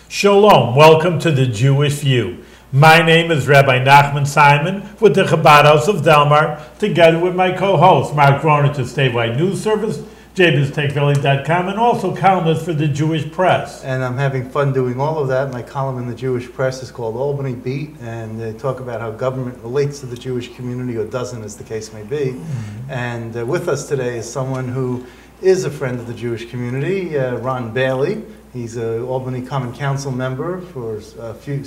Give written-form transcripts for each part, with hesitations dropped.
Shalom, welcome to the Jewish View. My name is Rabbi Nachman Simon with the Chabad House of Delmar, together with my co-host, Mark Gronich of Statewide News Service, jbiztakevalley.com, and also columnist for the Jewish Press. And I'm having fun doing all of that. My column in the Jewish Press is called Albany Beat, and they talk about how government relates to the Jewish community, or doesn't, as the case may be. Mm-hmm. And with us today is someone who is a friend of the Jewish community, Ron Bailey. He's an Albany Common Council member for a few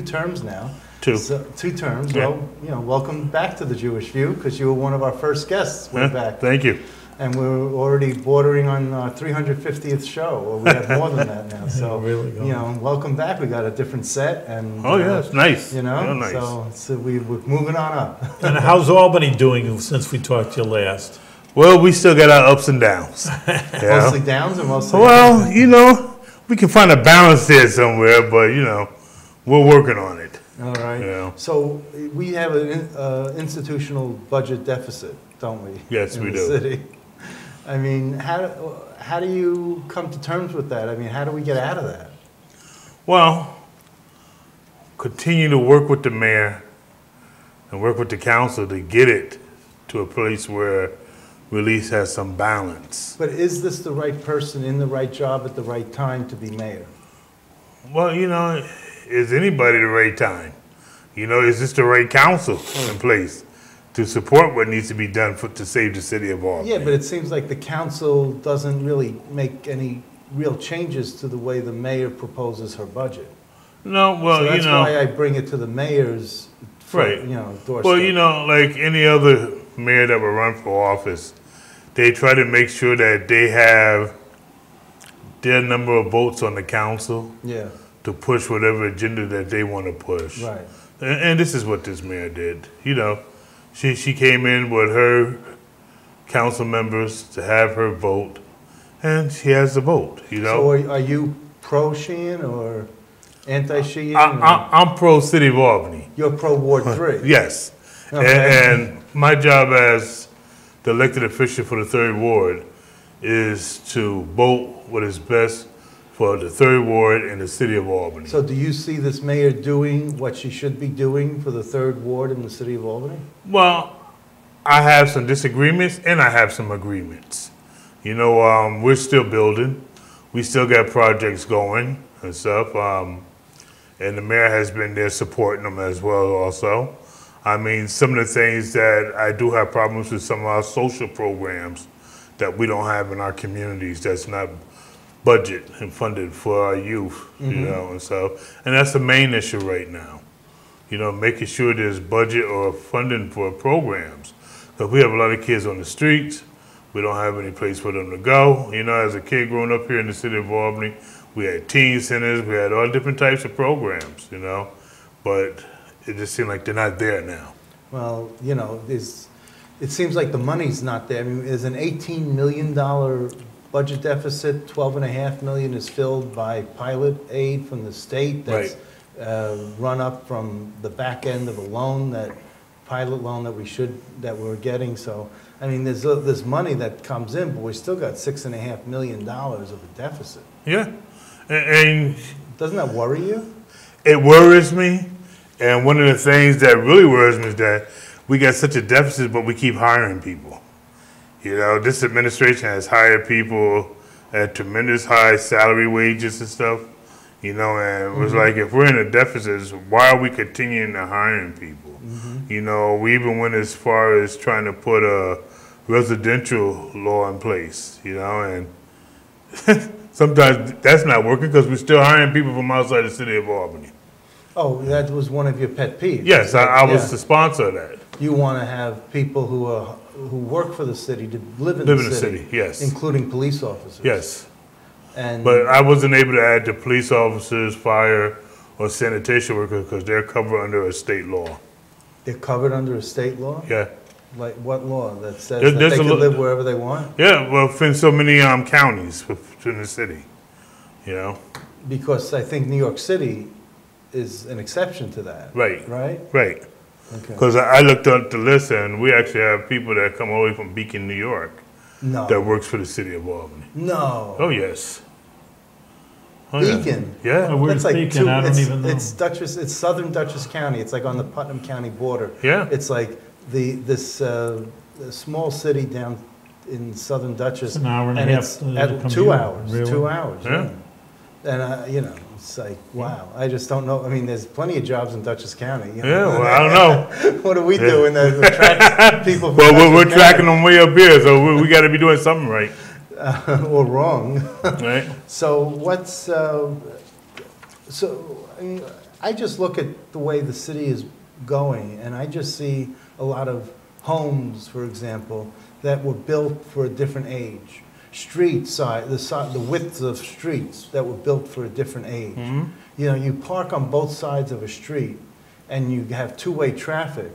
terms now. Two terms. Yeah. Well, welcome back to the Jewish View, because you were one of our first guests way back. Thank you. And we're already bordering on our 350th show, or we have more than that now. So, really welcome back. We got a different set, and it's nice. Real nice. So we're moving on up. And how's Albany doing since we talked to you last? Well, we still got our ups and downs. Mostly downs, or mostly? Well, we can find a balance there somewhere, but we're working on it. All right. So we have an institutional budget deficit, don't we? Yes, we do. City. I mean, how do you come to terms with that? I mean, how do we get out of that? Well, continue to work with the mayor and work with the council to get it to a place where we at least have some balance. But is this the right person in the right job at the right time to be mayor? Well, is anybody the right time? Is this the right council in place to support what needs to be done to save the city of Albany? Yeah, but it seems like the council doesn't really make any real changes to the way the mayor proposes her budget. No, well, so that's why I bring it to the mayor's doorstep. Well, like any other mayor that will run for office, they try to make sure that they have their number of votes on the council to push whatever agenda that they want to push. Right. And this is what this mayor did. She came in with her council members to have her vote, and she has the vote. So are you pro-Sheehan or anti-Sheehan? I'm pro-City of Albany. You're pro-Ward 3? Yes. Okay. And my job as the elected official for the 3rd Ward is to vote what is best for the 3rd Ward and the City of Albany. So do you see this mayor doing what she should be doing for the 3rd Ward in the City of Albany? Well, I have some disagreements and I have some agreements. We're still building. We still got projects going and stuff. And the mayor has been there supporting them as well also. I mean, some of the things that I do have problems with, some of our social programs that we don't have in our communities that's not budget and funded for our youth, and so, and that's the main issue right now. Making sure there's budget or funding for programs. Because we have a lot of kids on the streets, we don't have any place for them to go. As a kid growing up here in the city of Albany, we had teen centers, we had all different types of programs, but it just seems like they're not there now. Well, it seems like the money's not there. I mean, there's an $18 million budget deficit. $12.5 million is filled by pilot aid from the state that's run up from the back end of a loan, that pilot loan that we're getting. So, I mean, there's money that comes in, but we still got $6.5 million of a deficit. Yeah, and doesn't that worry you? It worries me. And one of the things that really worries me is that we got such a deficit, but we keep hiring people. This administration has hired people at tremendous high salary wages and stuff, and it was like, if we're in a deficit, why are we continuing to hiring people? We even went as far as trying to put a residential law in place, and sometimes that's not working because we're still hiring people from outside the city of Albany. Oh, that was one of your pet peeves. Yes, I was the sponsor of that. You want to have people who work for the city to live in the city, yes, including police officers. Yes, but I wasn't able to add the police officers, fire, or sanitation workers because they're covered under a state law. They're covered under a state law? Yeah. Like what law that says that they can live wherever they want? Yeah, well, in so many counties within the city, Because I think New York City is an exception to that. Right. Right? Right. Okay. Because I looked up the list, and we actually have people that come all the way from Beacon, New York, No. that works for the city of Albany. No. Oh, yes. Oh, yeah. Beacon. Yeah. Where's That's like Beacon? I don't even know. It's southern Dutchess County. It's like on the Putnam County border. Yeah. It's like this small city down in southern Dutchess. It's an hour and a half it's to at commute, 2 hours. really? 2 hours. Yeah. And you know, it's like wow. I just don't know. I mean, there's plenty of jobs in Dutchess County. You know? Yeah, well, I don't know. What are we doing that attracts people? From Well, we're Dutchess tracking them way up here, so we got to be doing something right. or wrong. Right? So what's I mean, I just look at the way the city is going, and I just see a lot of homes, for example, that were built for a different age. The widths of streets that were built for a different age. Mm-hmm. You know, you park on both sides of a street, and you have two-way traffic,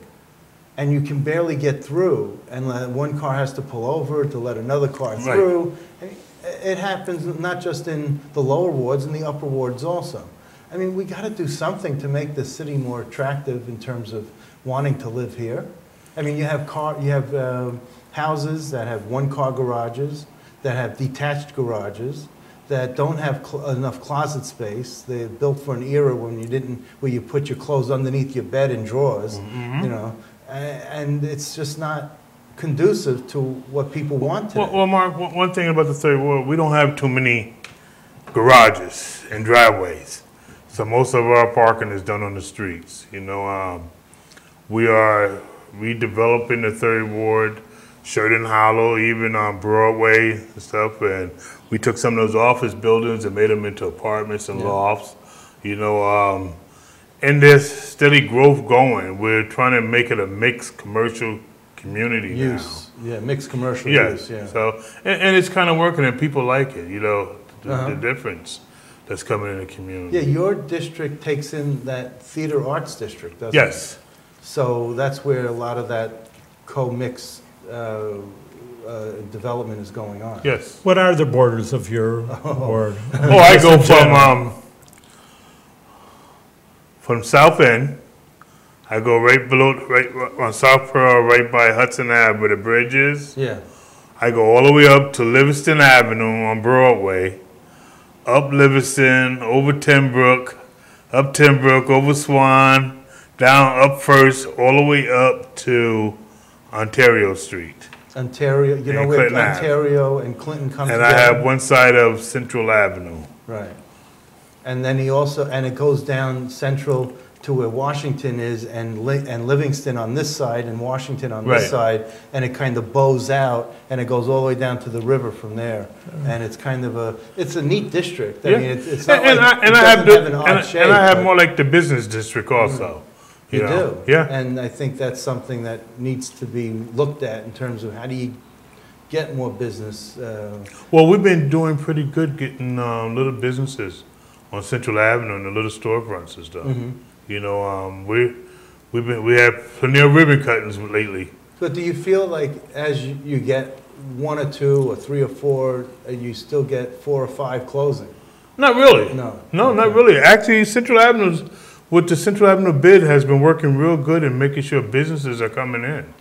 and you can barely get through, and one car has to pull over to let another car through. Right. It happens not just in the lower wards, in the upper wards also. I mean, we got to do something to make the city more attractive in terms of wanting to live here. I mean, you have houses that have one-car garages, that have detached garages, that don't have enough closet space. They're built for an era where you put your clothes underneath your bed in drawers, you know, and it's just not conducive to what people want today. Well, Mark, one thing about the third ward, we don't have too many garages and driveways. So most of our parking is done on the streets. You know, we are redeveloping the third ward, Sheridan Hollow, even on Broadway and stuff. And we took some of those office buildings and made them into apartments and lofts. You know, and there's steady growth going. We're trying to make it a mixed commercial community use. now. Yeah, mixed commercial Yes. use. Yeah. So, and it's kind of working, and people like it. You know, the difference that's coming in the community. Yeah, your district takes in that theater arts district, doesn't it? Yes. So that's where a lot of that co-mix development is going on. Yes. What are the borders of your ward? Oh, I go from South End. I go right on South Pearl, right by Hudson Ave, where the bridge is. Yeah. I go all the way up to Livingston Avenue on Broadway, up Livingston, over Timbrook, up Timbrook, over Swan, down up First, all the way up to Ontario Street. Ontario, you know And where Clinton Ave. Ontario and Clinton come And together? I have one side of Central Avenue. Right. And then it goes down Central to where Washington is, and Livingston on this side, and Washington on this Right. side, and it kind of bows out, and it goes all the way down to the river from there. And it's kind of it's a neat district. I mean, it's not and like I have an odd shape. and I have but more like the business district also. You know? do. Yeah. And I think that's something that needs to be looked at in terms of how do you get more business. Well, we've been doing pretty good getting little businesses on Central Avenue and the little storefronts and stuff. You know, we have plenty of ribbon cuttings lately. But do you feel like as you get one or two or three or four, you still get 4 or 5 closing? Not really. No. Not really. Actually, Central Avenue's with the Central Avenue bid has been working real good in making sure businesses are coming in.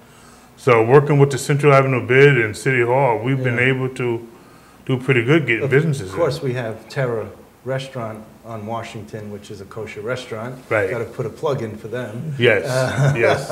So working with the Central Avenue bid and City Hall, we've been able to do pretty good getting businesses in. Of course, we have Terra Restaurant on Washington, which is a kosher restaurant. Right. Got to put a plug in for them. Yes, yes.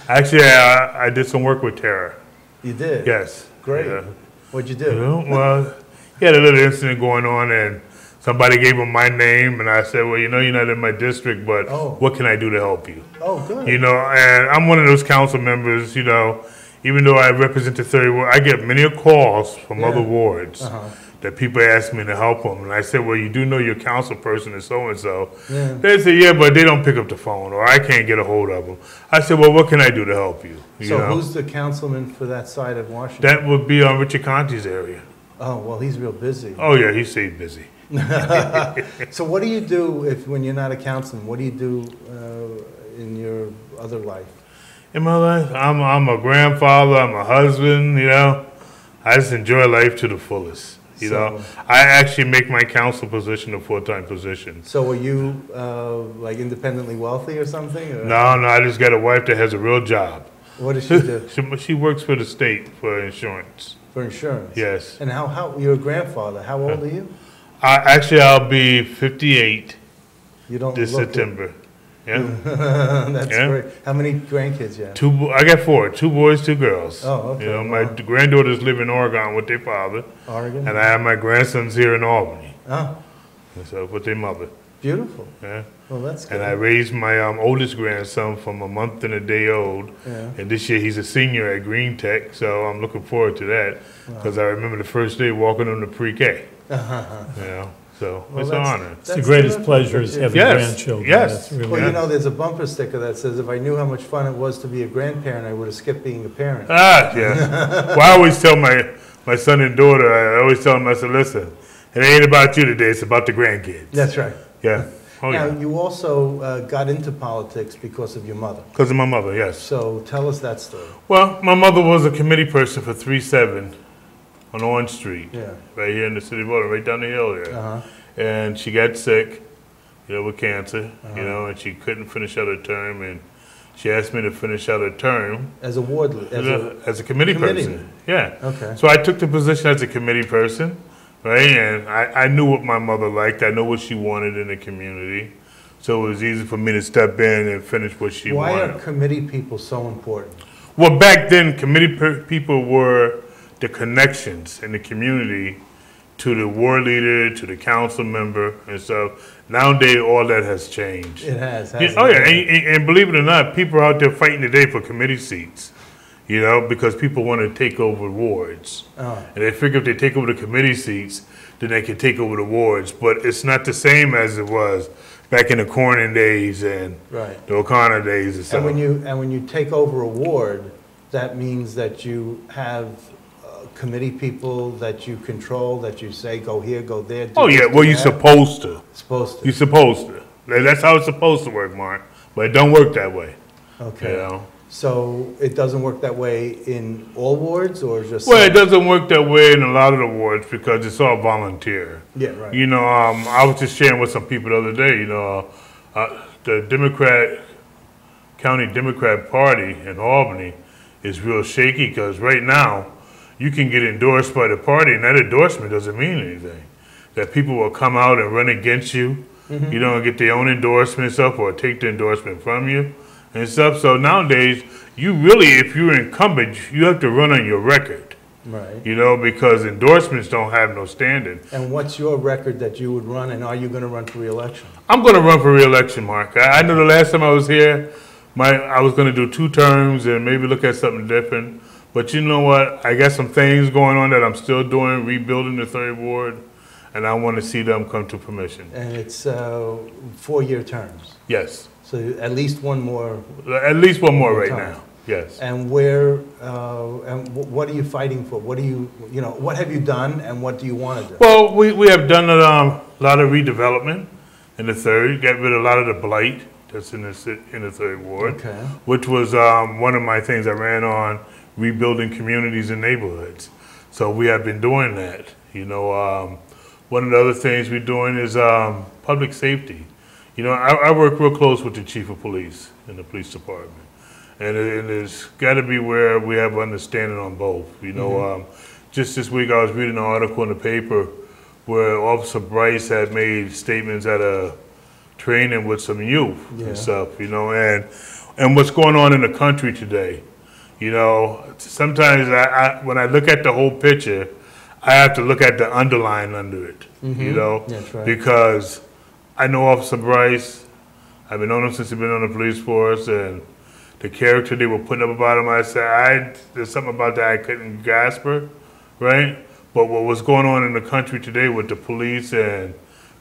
Actually, I did some work with Tara. You did? Yes. Great. Yeah. What'd you You do? know, well, he had a little incident going on, and somebody gave him my name, and I said, well, you know, you're not in my district, but what can I do to help you? Oh, good. You know, and I'm one of those council members, you know, even though I represent the 30 ward, I get many calls from other wards that people ask me to help them. And I said, well, you do know your council person is so-and-so. Yeah. They say, yeah, but they don't pick up the phone, or I can't get a hold of them. I said, well, what can I do to help you? So know? who's the councilman for that side of Washington? That would be on Richard Conti's area. Oh, well, he's real busy. Oh, yeah, he stays busy. So what do you do when you're not a councilman? What do you do in your other life? In my life, I'm a grandfather, I'm a husband, you know. I just enjoy life to the fullest. You know, I actually make my council position a full-time position. So are you like independently wealthy or something? Or? No, I just got a wife that has a real job. What does she do? She works for the state for insurance. For insurance? Yes. And how you're a grandfather, how old are you? I'll be 58 You don't this look September. Yeah. That's Yeah. great. How many grandkids you have? I got 4, 2 boys, 2 girls. Oh, okay. You know, my Wow. granddaughters live in Oregon with their father, Oregon? and I have my grandsons here in Albany. Oh, And so with their mother. beautiful. Yeah. Well, that's good. And I raised my oldest grandson from a month and a day old. Yeah. And this year he's a senior at Green Tech, so I'm looking forward to that. Because I remember the first day walking on the pre-K. You know, so Well, it's an that's- honor. It's the greatest terrific pleasure that is you- having Yes, grandchildren. yes. That's really Well, Yeah. you know, there's a bumper sticker that says, if I knew how much fun it was to be a grandparent, I would have skipped being a parent. Ah, yeah. Well, I always tell my son and daughter, I always tell them, I said, listen, it ain't about you today, it's about the grandkids. That's right. Yeah. Oh, Now, yeah. you also got into politics because of your mother. Because of my mother, yes. So tell us that story. Well, my mother was a committee person for 3-7 on Orange Street, Yeah. right here in the city of Albany, right down the hill there. Uh-huh. And she got sick, you know, with cancer, you Uh-huh. know, and she couldn't finish out her term, and she asked me to finish out her term As a ward, as a committee committee. person. Yeah. Okay. So I took the position as a committee person, right? And I knew what my mother liked. I knew what she wanted in the community. So it was easy for me to step in and finish what she Why wanted. are committee people so important? Well, back then, committee people were the connections in the community to the ward leader, to the council member and stuff. Nowadays, all that has changed. It has. Yeah, hasn't oh yeah, it? and believe it or not, people are out there fighting today for committee seats, you know, because people want to take over wards. Oh. And they figure if they take over the committee seats, then they can take over the wards. But it's not the same as it was back in the Cornyn days and Right. the O'Connor days and stuff. And when you take over a ward, that means that you have committee people that you control, that you say, go here, go there. do Oh this, yeah, do well you're that. supposed to. Supposed to. You're supposed to. That's how it's supposed to work, Mark. But it don't work that way. Okay. You know? So it doesn't work that way in all wards, or just? Well, it some? doesn't work that way in a lot of the wards because it's all volunteer. Yeah, right. You know, I was just sharing with some people the other day, you know, the County Democrat Party in Albany is real shaky because right now you can get endorsed by the party and that endorsement doesn't mean anything. That people will come out and run against you, you know, and get their own endorsement and stuff or take the endorsement from you and stuff. So nowadays, you really, if you're incumbent, you have to run on your record. Right. You know, because endorsements don't have no standing. And what's your record that you would run, and are you going to run for re-election? I'm going to run for re-election, Mark. I know the last time I was here, I was going to do 2 terms and maybe look at something different. But you know what? I got some things going on that I'm still doing, rebuilding the 3rd Ward, and I want to see them come to fruition. And it's 4-year terms. Yes. So at least one more. At least one more right Time. now. Yes. And what are you fighting for? What do you know, what have you done and what do you want to do? Well, we have done a lot of redevelopment in the 3rd, got rid of a lot of the blight that's in the 3rd Ward, Okay. which was one of my things I ran on, rebuilding communities and neighborhoods. So we have been doing that. You know, one of the other things we're doing is public safety. You know, I work real close with the chief of police in the police department. And it's got to be where we have understanding on both. You know, just this week I was reading an article in the paper where Officer Bryce had made statements at a training with some youth and stuff, you know, and what's going on in the country today. You know, sometimes when I look at the whole picture, I have to look at the underline under it, you know, That's right. because I know Officer Bryce. I've been on him since he's been on the police force, and the character they were putting up about him, I said, there's something about that I couldn't grasp her, right? But what was going on in the country today with the police and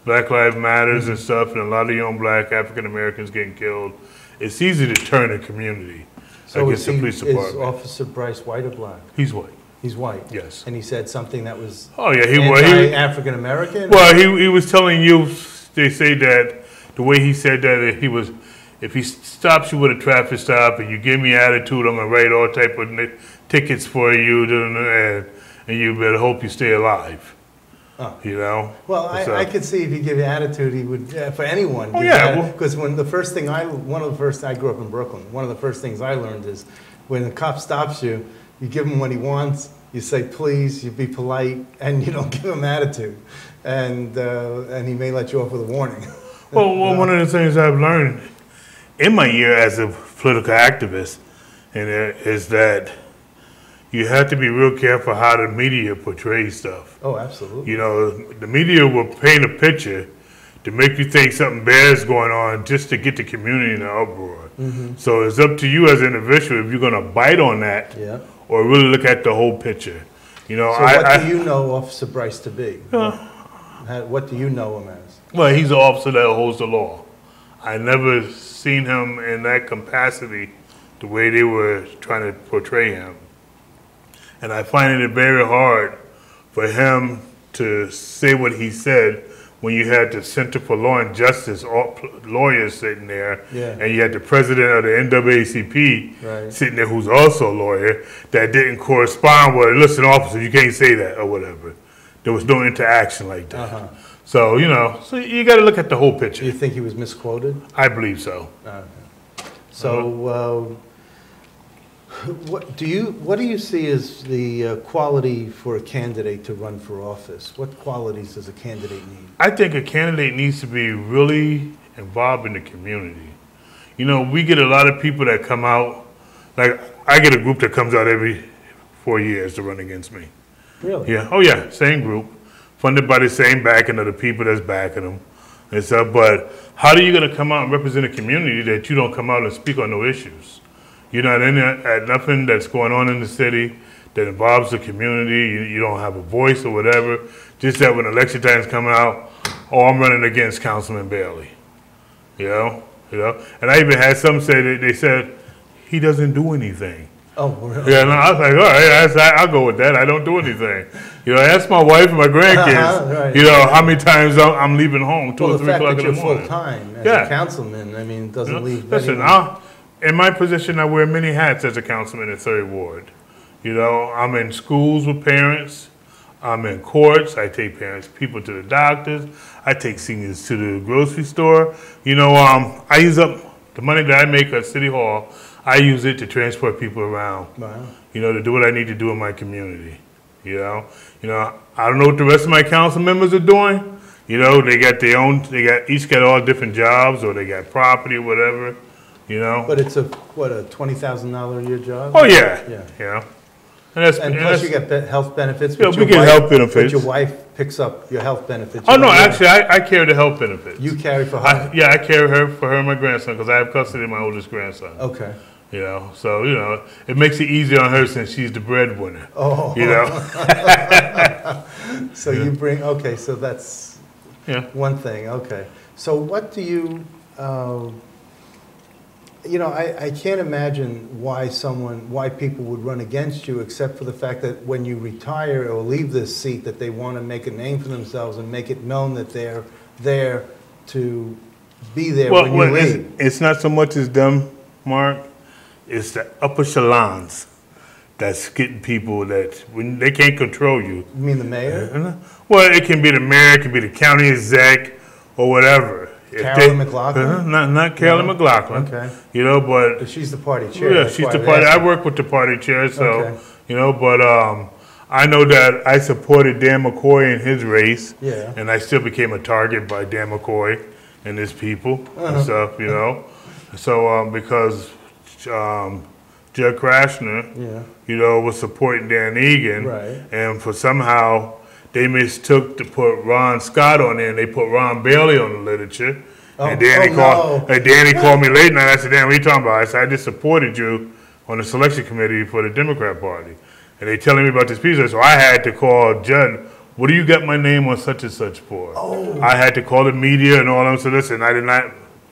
Black Lives Matters and stuff, and a lot of young black African Americans getting killed, it's easy to turn a community against the police is department. Officer Bryce white or black? He's white. He's white. Yes. And he said something that was Oh yeah, he was. African American? Well, he was telling youth. They say that the way he said that he was, if he stops you with a traffic stop and you give me attitude, I'm gonna write all type of tickets for you, and you better hope you stay alive. Oh. You know. Well, So- I could see if you give attitude, he would, for anyone. Oh, yeah, well- Because I grew up in Brooklyn. One of the first things I learned is when a cop stops you, you give him what he wants you say please, you be polite, and you don't give him attitude, and he may let you off with a warning. Well, one of the things I've learned in my year as a political activist is that you have to be real careful how the media portrays stuff. Oh, absolutely. You know, the media will paint a picture to make you think something bad is going on just to get the community in an uproar. So it's up to you as an individual if you're going to bite on that or really look at the whole picture. You know, so what do you know Officer Bryce to be? What do you know him as? Well, he's an officer that holds the law. I never seen him in that capacity the way they were trying to portray him. And I find it very hard for him to say what he said when you had the Center for Law and Justice lawyers sitting there, and you had the president of the NAACP sitting there who's also a lawyer, that didn't correspond with, listen, officer, you can't say that, or whatever. There was no interaction like that. So, you know, so you got to look at the whole picture. You think he was misquoted? I believe so. So, what do you see as the quality for a candidate to run for office? What qualities does a candidate need? I think a candidate needs to be really involved in the community. You know, we get a lot of people that come out, like I get a group that comes out every 4 years to run against me. Really? Yeah. Oh yeah, same group, funded by the same backing of the people that's backing them and stuff. But how are you going to come out and represent a community that you don't come out and speak on no issues? You're not in at nothing that's going on in the city that involves the community. You don't have a voice or whatever. Just that when election time's coming out, oh, I'm running against Councilman Bailey. You know. And I even had some say that they said he doesn't do anything. Oh, really? Yeah, and I was like, all right, I'll go with that. I don't do anything. You know, ask my wife and my grandkids. You know, how many times I'm leaving home, 2 or 3 o'clock in the morning. The fact that you're full-time as a councilman, I mean, doesn't leave Listen, in my position, I wear many hats as a councilman in 3rd Ward. You know, I'm in schools with parents. I'm in courts. I take people to the doctors. I take seniors to the grocery store. You know, I use up the money that I make at City Hall. I use it to transport people around. Wow. You know, to do what I need to do in my community. You know, I don't know what the rest of my council members are doing. You know, they got their own. Each got all different jobs, or they got property, or whatever. You know. But it's a $20,000 a year job. Oh yeah. Yeah. And plus you get health benefits. Yeah, we get health benefits. But your wife picks up your health benefits. Oh no, actually I carry the health benefits. You carry for her? Yeah, I carry for her and my grandson because I have custody of my oldest grandson. Okay. You know, so you know it makes it easier on her since she's the breadwinner. Oh. You know. So you bring so that's one thing. Okay. So what do you? You know, I can't imagine why people would run against you, except for the fact that when you retire or leave this seat, that they want to make a name for themselves and make it known that they're there to be there when you leave. It's not so much as them, Mark. It's the upper echelons that's getting people that when they can't control you. You mean the mayor? Well, it can be the mayor, it can be the county exec, or whatever. Carolyn McLaughlin? Not Carolyn McLaughlin. Okay. You know, but she's the party chair. Yeah, she's the party. I work with the party chair, so you know. But I know that I supported Dan McCoy in his race, and I still became a target by Dan McCoy and his people and stuff. You know, so because Judge Krashner, you know, was supporting Dan Egan, and for somehow. They mistook to put Ron Scott on there, and they put Ron Bailey on the literature. And Danny called me late night. I said, "Dan, what are you talking about?" I said, "I just supported you on the selection committee for the Democrat Party." And they telling me about this piece. So I had to call Judd. What do you got my name on such and such for? I had to call the media and all them. So listen, I did not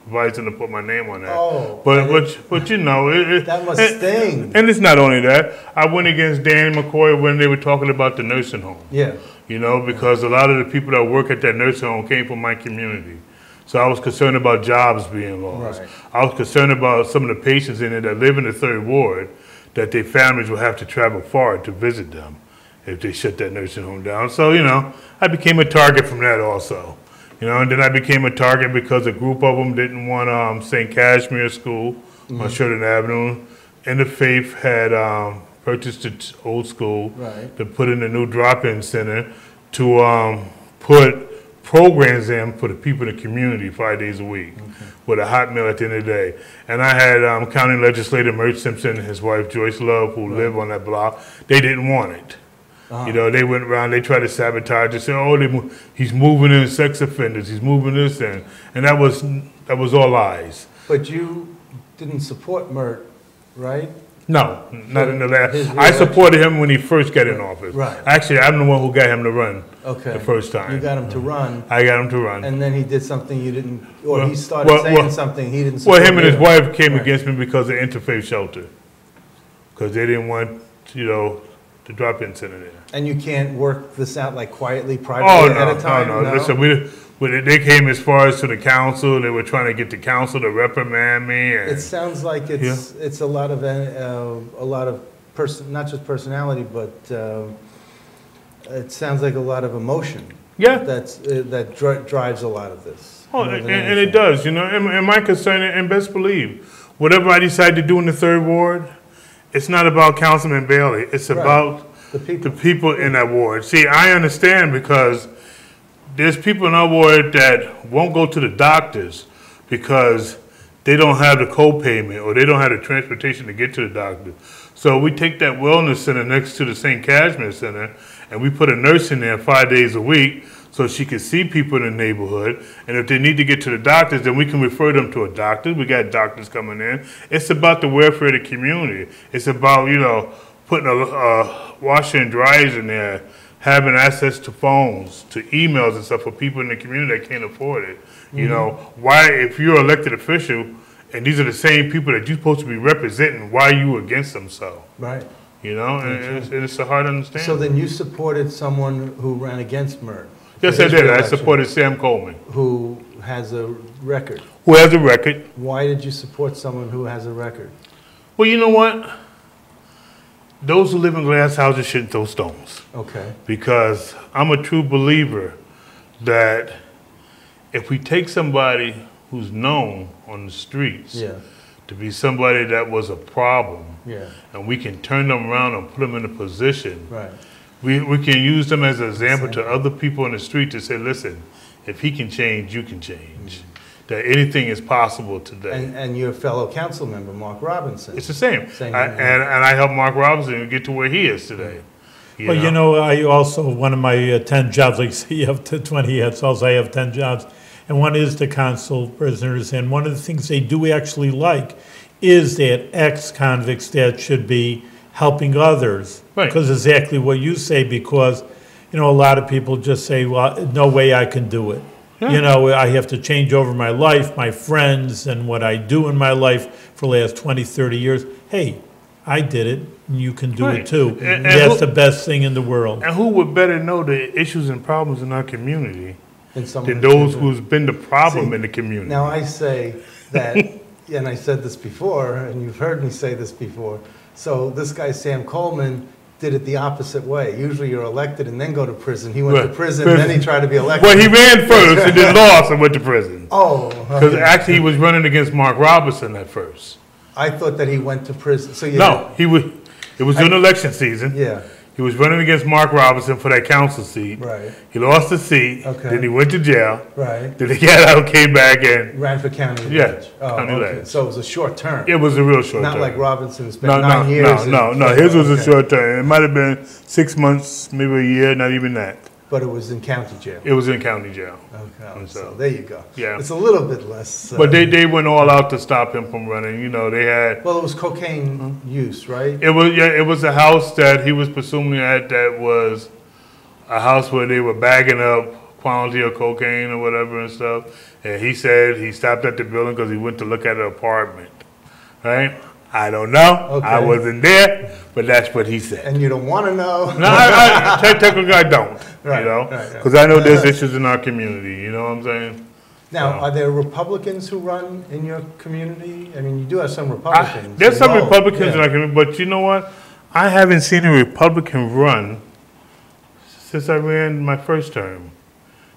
advise them to put my name on that. But you know, that must sting. And it's not only that. I went against Dan McCoy when they were talking about the nursing home. Yeah. You know, because a lot of the people that work at that nursing home came from my community. So I was concerned about jobs being lost. I was concerned about some of the patients in it that live in the 3rd Ward, that their families will have to travel far to visit them if they shut that nursing home down. So, you know, I became a target from that also. You know, and then I became a target because a group of them didn't want St. Cashmere School on Sheridan Avenue. Interfaith had purchase the old school, Right. to put in a new drop-in center, to put programs in for the people in the community 5 days a week, with a hot meal at the end of the day. And I had County Legislator Mert Simpson and his wife Joyce Love, who live on that block. They didn't want it. You know, they went around, they tried to sabotage it, say, oh, he's moving in sex offenders, he's moving this in. And that was all lies. But you didn't support Mert, right? No, not in the last. His I re-election. supported him when he first got in office. Right. Actually, I'm the one who got him to run Okay. the first time. You got him to run, I got him to run. and then he did something you didn't, or Well, he started saying well, something he didn't support. Well, him and his either. wife came Right. against me because of interfaith shelter. Because they didn't want, the drop-in center there. And you can't work this out like quietly, Oh, privately no, at a time? no. Listen, they came as far as to the council. They were trying to get the council to reprimand me. And It sounds like it's a lot of not just personality, but it sounds like a lot of emotion. yeah. That drives a lot of this. Oh, more than and anything. it does, and my concern, and best believe, whatever I decide to do in the third ward, it's not about Councilman Bailey. It's Right. about The people. the people in that ward. See, I understand because there's people in our ward that won't go to the doctors because they don't have the co-payment or they don't have the transportation to get to the doctor. So we take that wellness center next to the St. Cashmere Center and we put a nurse in there 5 days a week so she can see people in the neighborhood. And if they need to get to the doctors, then we can refer them to a doctor. We got doctors coming in. It's about the welfare of the community. It's about, putting a washer and dryers in there, having access to phones, to emails and stuff for people in the community that can't afford it. Why, if you're an elected official, and these are the same people that you're supposed to be representing, why are you against them so? Right. And it's a hard to understand. So then you supported someone who ran against Mert? Yes, for I his did. I re-election, supported Sam Coleman, who has a record. who has a record. Why did you support someone who has a record? Well, you know what? Those who live in glass houses shouldn't throw stones. Okay. Because I'm a true believer that if we take somebody who's known on the streets Yeah. to be somebody that was a problem, Yeah. and we can turn them around and put them in a position, Right. we can use them as an example to other people in the street to say, listen, if he can change, you can change. That anything is possible today. And your fellow council member, Mark Robinson. It's the same. Same, And I helped Mark Robinson get to where he is today. Well, I also, one of my 10 jobs, like you have 20 hats, also I have 10 jobs, and one is the council prisoners, and one of the things they do actually like is that ex-convicts that should be helping others. Right. Because exactly what you say, because, a lot of people just say, well, no way I can do it. Yeah. I have to change over my life, my friends, and what I do in my life for the last 20, 30 years. Hey, I did it, and you can do Right. it too. And That's the best thing in the world. And who would better know the issues and problems in our community And someone than those who's who's been the problem See, in the community? Now, I say that, and I said this before, and you've heard me say this before, so this guy, Sam Coleman, did it the opposite way. Usually you're elected and then go to prison. He went to Right. prison, and then he tried to be elected. Well, he ran first and then lost and went to prison. Oh, Because okay. actually he was running against Mark Robinson at first. I thought that he went to prison. So you No, it was during election season. Yeah, He was running against Mark Robinson for that council seat. right, He lost the seat. Okay. Then he went to jail. right. Then he got out, came back, and Ran for county Yeah, ledge. Oh, county okay. ledge. So it was a short term. it was a real short Not term. like Robinson spent No, 9 years. no. His was a short term. It might have been 6 months, maybe a year, not even that. But it was in county jail. It was in county jail. Okay, And so so- there you go. Yeah. It's a little bit less. But they went all out to stop him from running. They had Well, it was cocaine use, right? it was a house that he was presumably at that was a house where they were bagging up quantity of cocaine or whatever and stuff. And he said he stopped at the building because he went to look at an apartment. Right? I don't know. Okay. I wasn't there, but that's what he said. And you don't want to know. No, technically I don't. Right, right. Because I know there's issues in our community. You know what I'm saying? Now, are there Republicans who run in your community? I mean, you do have some Republicans. There's some involved. Republicans in Yeah. our community, but you know what? I haven't seen a Republican run since I ran my first term.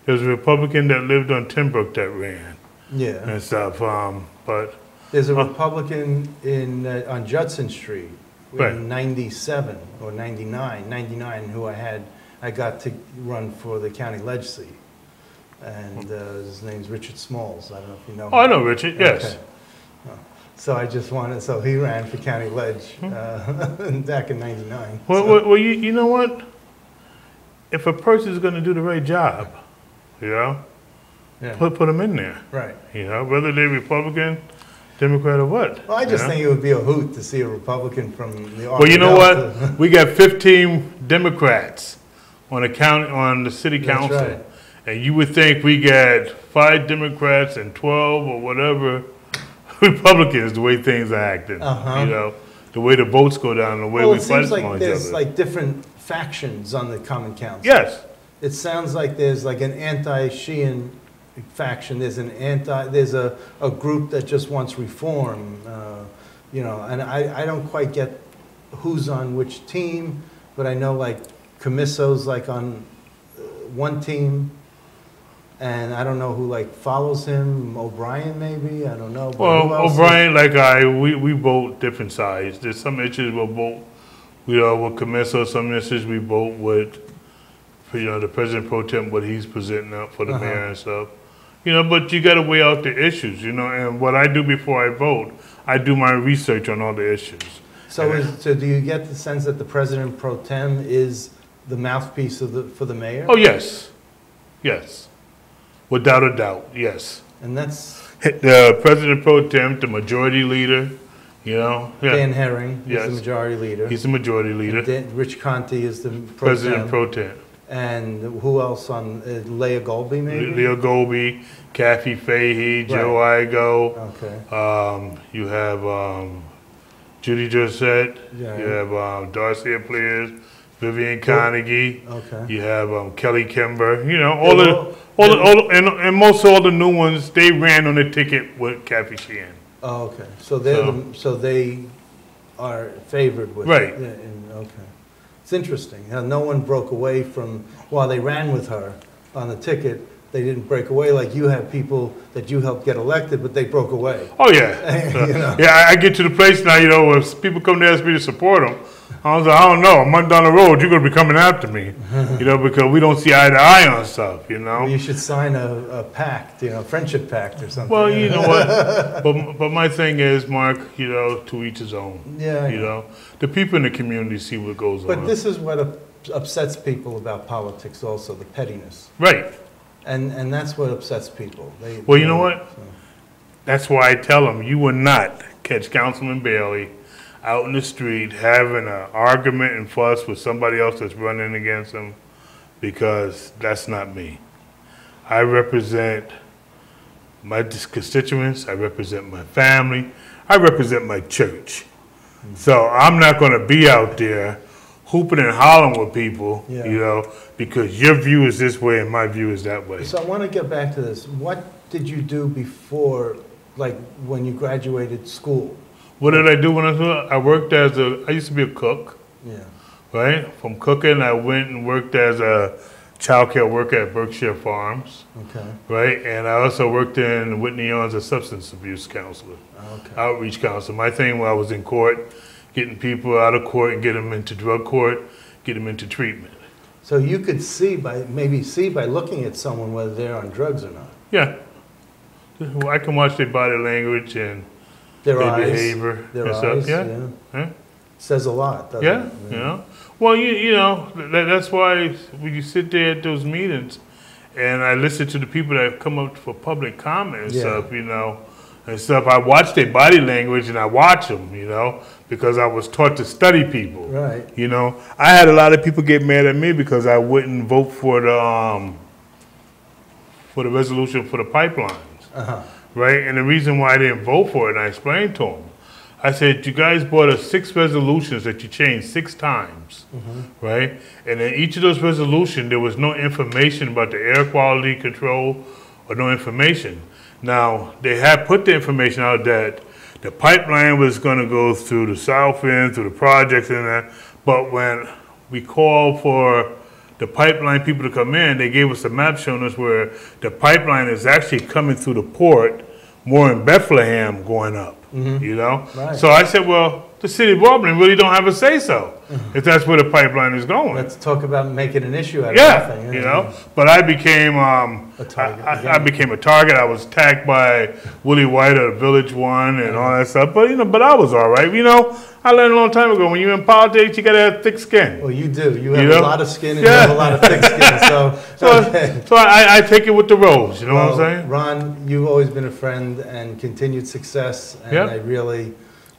There was a Republican that lived on Timbrook that ran Yeah. and stuff. But There's a Republican on Judson Street Right. in 97 or 99, who I got to run for the county legislature. And his name's Richard Smalls. I don't know if you know him. Oh, I know Richard, yes. Okay. So I just wanted, so he ran for county ledge back in 99. Well, you know what? If a person's going to do the right job, you know, Yeah. put them in there. Right. You know, whether they're Republican, Democrat, or what. Well, I just you know? think it would be a hoot to see a Republican from the Arbor. Well, you know what? We got 15 Democrats on the city council. That's right. And you would think we got 5 Democrats and 12 or whatever Republicans, the way things are acting. Uh-huh. You know, the way the votes go down, the way Well, we it fight seems like among each there's other. like different factions on the Common Council. Yes. It sounds like there's like an anti-Sheehan faction. There's a group that just wants reform. You know, and I don't quite get who's on which team, but I know like Camisso's like on one team. And I don't know who like follows him, O'Brien maybe, I don't know. But Well, who else O'Brien, we vote different sides. There's some issues we'll vote, with Camisso, some issues we vote with, the President Pro Tem, what he's presenting up for the mayor and stuff. You know, but you gotta weigh out the issues, and what I do before I vote, I do my research on all the issues. So do you get the sense that the President Pro Tem is the mouthpiece for the mayor? Oh, yes. Yes. Without a doubt, yes. And that's The President Pro Tem, the majority leader, Yeah. Dan Herring is Yes. the majority leader. He's the majority leader. Rich Conti is the President Pro Tem. And who else on, Leah Golby maybe? Leah Golby, Kathy Fahey, Joe Igo. Okay. You have Judy Josette. Yeah. You have Darcy Players, Vivian Carnegie. Okay. You have Kelly Kimber. You know, and most all the new ones, they ran on the ticket with Kathy Sheehan. Oh, okay. So they are favored with Right. Okay. It's interesting. How no one broke away from, while they ran with her on the ticket, they didn't break away like you have people that you helped get elected, but they broke away. Oh, yeah. You know? Yeah, I get to the place now, if people come to ask me to support them, I was like, I don't know, a month down the road, you're going to be coming after me, because we don't see eye to eye on stuff, You should sign a pact, friendship pact or something. Well, you know what? But my thing is, Mark, to each his own. Yeah. The people in the community see what goes on. But this is what upsets people about politics also, the pettiness. Right. And that's what upsets people. Well, you know what? That's why I tell them, you will not catch Councilman Bailey out in the street having an argument and fuss with somebody else that's running against him, because that's not me. I represent my constituents, I represent my family, I represent my church. So I'm not going to be out there hooping and hollering with people, because your view is this way and my view is that way. So I want to get back to this. What did you do before, like when you graduated school? What did I do when I worked I used to be a cook. Yeah. Right? From cooking, I went and worked as a child care worker at Berkshire Farms. Okay. Right? And I also worked in Whitney Young as a substance abuse counselor, outreach counselor. My thing when I was in court, getting people out of court and get them into drug court, get them into treatment. So you could see by looking at someone whether they're on drugs or not. Yeah. I can watch their body language and their eyes, behavior, their eyes, yeah. Yeah. Says a lot, doesn't it? Yeah. Well, that's why when you sit there at those meetings, and I listen to the people that come up for public comment and stuff, and stuff. I watch their body language, and I watch them, because I was taught to study people. Right. I had a lot of people get mad at me because I wouldn't vote for the resolution for the pipelines. Uh-huh. Right? And the reason why I didn't vote for it, and I explained to them, I said, you guys brought us 6 resolutions that you changed 6 times, right? And in each of those resolutions, there was no information about the air quality control or no information. Now, they had put the information out that the pipeline was going to go through the south end, through the projects and that, but when we called for the pipeline people to come in, they gave us a map showing us where the pipeline is actually coming through the port, more in Bethlehem going up, Right. So I said, well, the city of Albany really don't have a say-so if that's where the pipeline is going. Let's talk about making an issue out of Yeah, nothing. you know, but I became target I became a target. I was attacked by Willie White of Village One and all that stuff. But but I was all right. You know, I learned a long time ago when you're in politics, you gotta have thick skin. Well, you do. You have a lot of skin and you have a lot of thick skin. So I take it with the rose. You know what I'm saying? Ron, you've always been a friend and continued success. And I really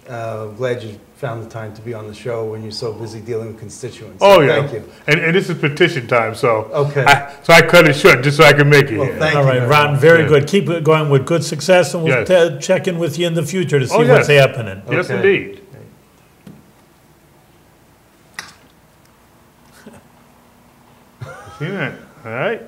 glad you found the time to be on the show when you're so busy dealing with constituents. Oh, yeah. Thank you. And this is petition time, so Okay. I cut it short just so I can make it Well, here. thank All you right, very Ron, much. very Yeah. good. Keep it going with good success, and we'll Yes. check in with you in the future to see Oh, what's yes. happening. Yes, Okay. indeed. See that? All right.